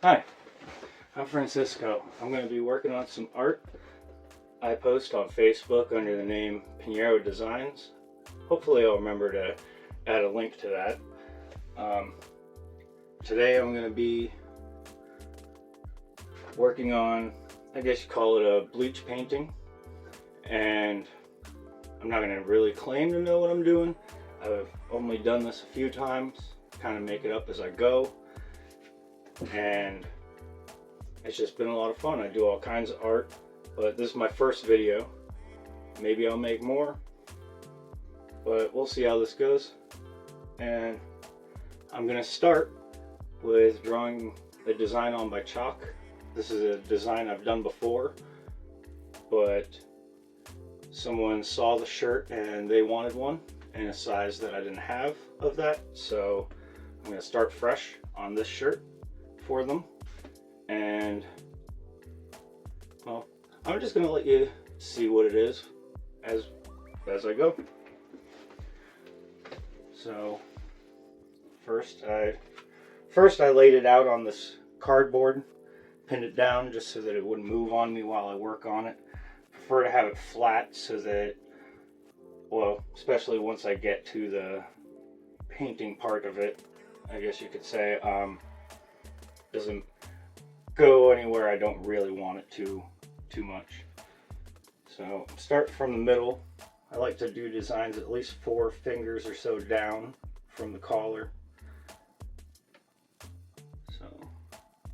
Hi, I'm Francisco. I'm going to be working on some art I post on Facebook under the name Pinheiro Designs. Hopefully I'll remember to add a link to that. Today I'm going to be working on, I guess you call it a bleach painting, and I'm not going to really claim to know what I'm doing. I've only done this a few times, kind of make it up as I go, and it's just been a lot of fun. I do all kinds of art, but this is my first video. Maybe I'll make more, but we'll see how this goes. And I'm gonna start with drawing a design on by chalk. This is a design I've done before, but someone saw the shirt and they wanted one in a size that I didn't have of that, so I'm gonna start fresh on this shirt for them. And well, I'm just gonna let you see what it is as I go. So first I laid it out on this cardboard, pinned it down just so that it wouldn't move on me while I work on it. Prefer to have it flat so that, well, especially once I get to the painting part of it, I guess you could say, doesn't go anywhere I don't really want it to too much. So start from the middle. I like to do designs at least 4 fingers or so down from the collar. So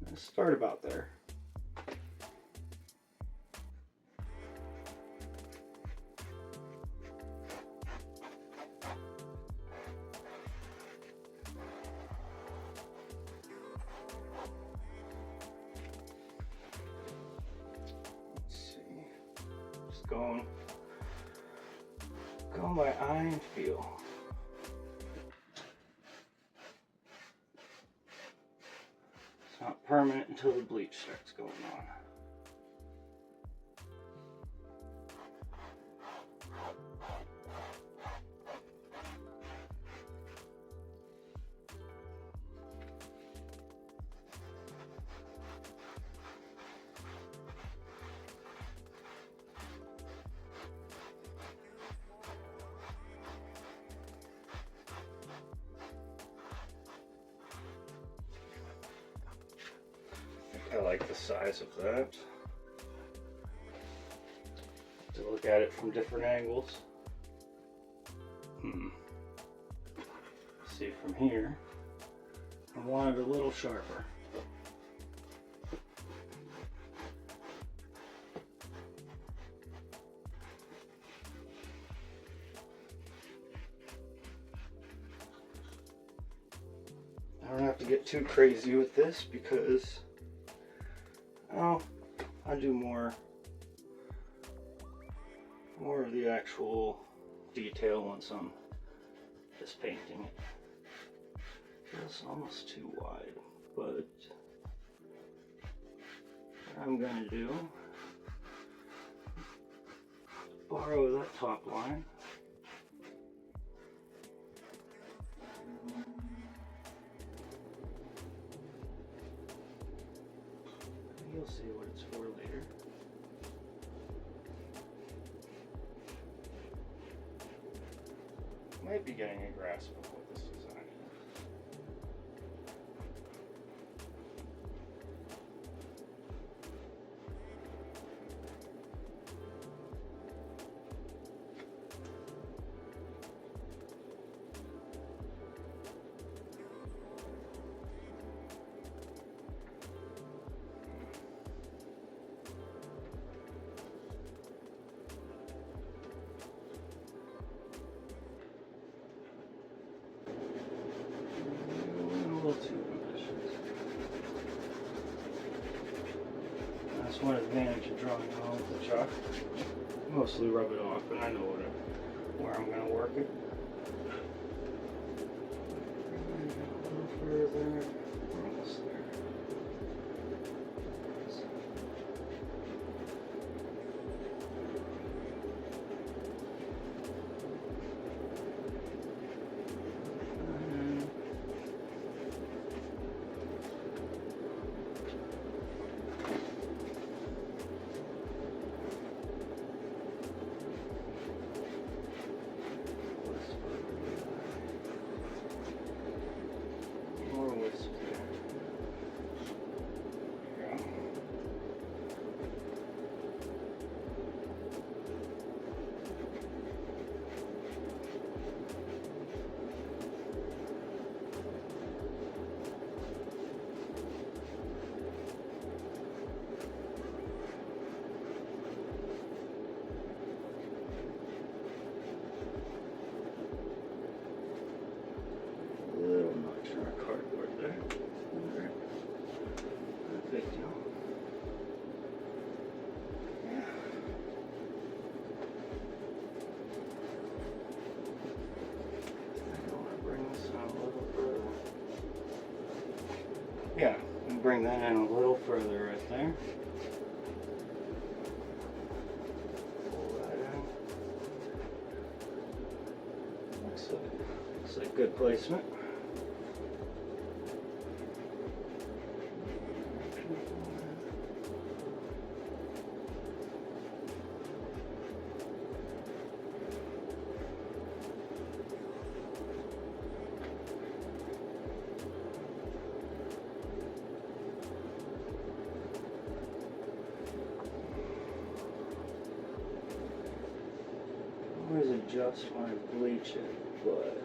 let's start about there. Going by eye and feel. It's not permanent until the bleach starts going on. I like the size of that. To look at it from different angles. See, from here, I want it a little sharper. I don't have to get too crazy with this because I do more of the actual detail once I'm just painting it. Feels almost too wide, but what I'm gonna do, borrow that top line. You'll see what it's for later. Might be getting a grasp of what this design is. That's one advantage of drawing along with the chalk. Mostly rub it off, and I know where I'm going to work it. A little further. We're almost there. Yeah, and bring that in a little further right there. Pull that in. Looks like good placement. Always adjust when I bleach it, but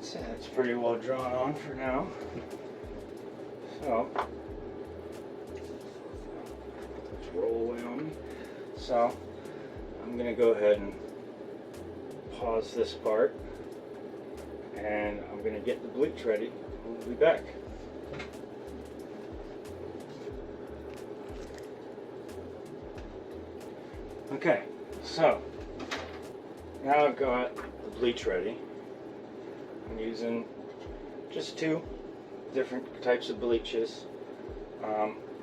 so that's pretty well drawn on for now. So let's roll away on me. So I'm gonna go ahead and pause this part, and I'm gonna get the bleach ready. We'll be back. Okay, so now I've got the bleach ready. I'm using just two different types of bleaches.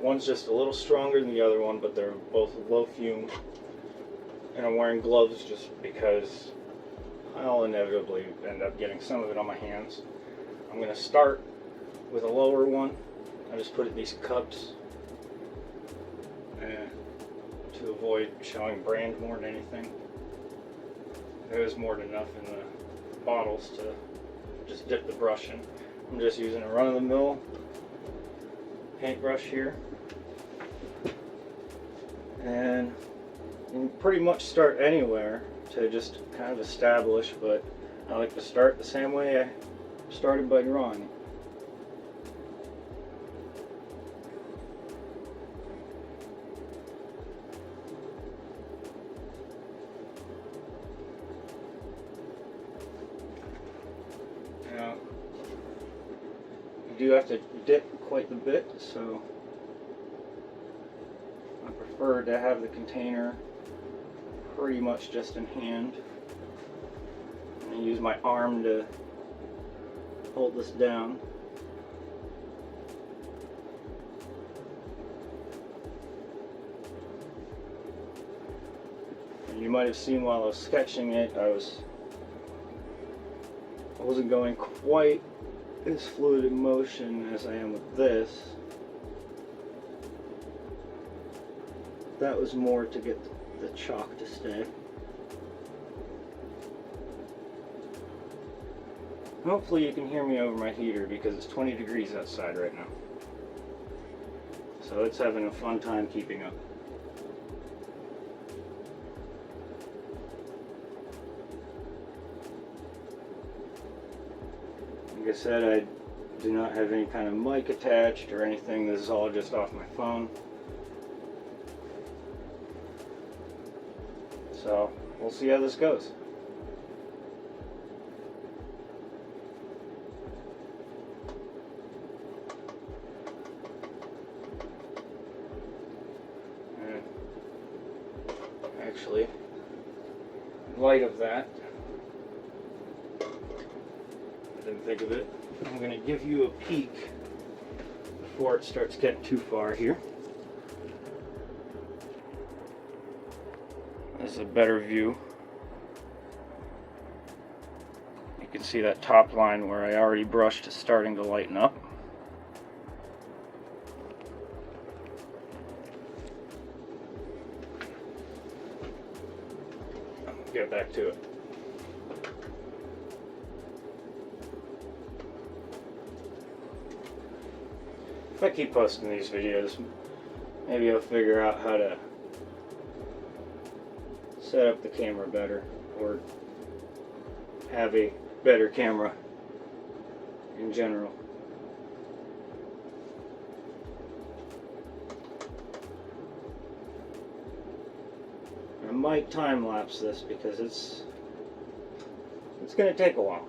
One's just a little stronger than the other one, but they're both low fume. And I'm wearing gloves just because I'll inevitably end up getting some of it on my hands. I'm going to start with a lower one. I just put it in these cups to avoid showing brand more than anything. There's more than enough in the bottles to just dip the brush in. I'm just using a run-of-the-mill paintbrush here. And you can pretty much start anywhere to just kind of establish, but I like to start the same way I started by drawing it. Now, you do have to dip quite a bit, so I prefer to have the container pretty much just in hand. And I use my arm to hold this down. And you might have seen while I was sketching it, I wasn't going quite as fluid in motion as I am with this. That was more to get the chalk to stay. Hopefully you can hear me over my heater because it's 20 degrees outside right now. So it's having a fun time keeping up. Like I said, I do not have any kind of mic attached or anything. This is all just off my phone. So we'll see how this goes. And actually, in light of that, I didn't think of it. I'm going to give you a peek before it starts getting too far here. This is a better view. You can see that top line where I already brushed is starting to lighten up. Get back to it. If I keep posting these videos, maybe I'll figure out how to set up the camera better, or have a better camera in general. I might time lapse this because it's going to take a while.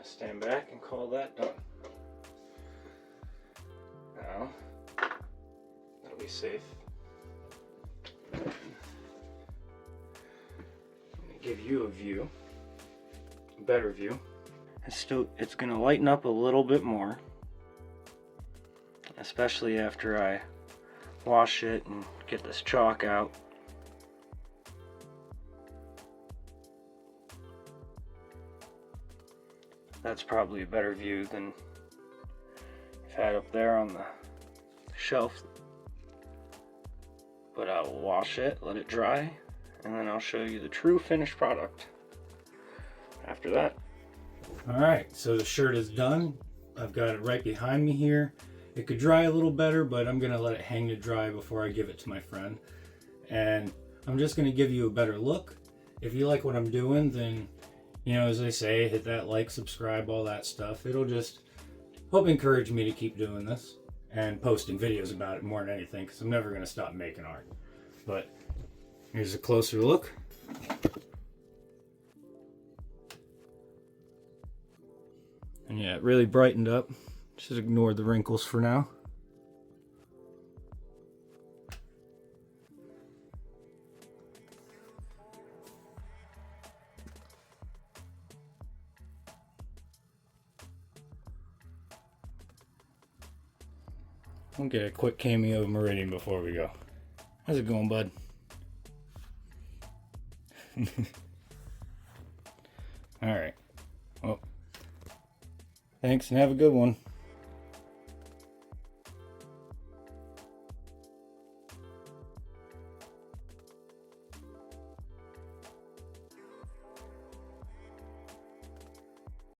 stand back and call that done. Now, that'll be safe. I'm going to give you a view, a better view. It's going to lighten up a little bit more, especially after I wash it and get this chalk out. That's probably a better view than I've had up there on the shelf. But I'll wash it, let it dry, and then I'll show you the true finished product after that. Alright, so the shirt is done. I've got it right behind me here. It could dry a little better, but I'm going to let it hang to dry before I give it to my friend. And I'm just going to give you a better look. If you like what I'm doing, then, you know, as I say, hit that like, subscribe, all that stuff. It'll just help encourage me to keep doing this and posting videos about it more than anything, because I'm never going to stop making art. But here's a closer look. And yeah, it really brightened up. Just ignore the wrinkles for now. We'll get a quick cameo of Meridian before we go. How's it going, bud? Alright. Well, thanks and have a good one.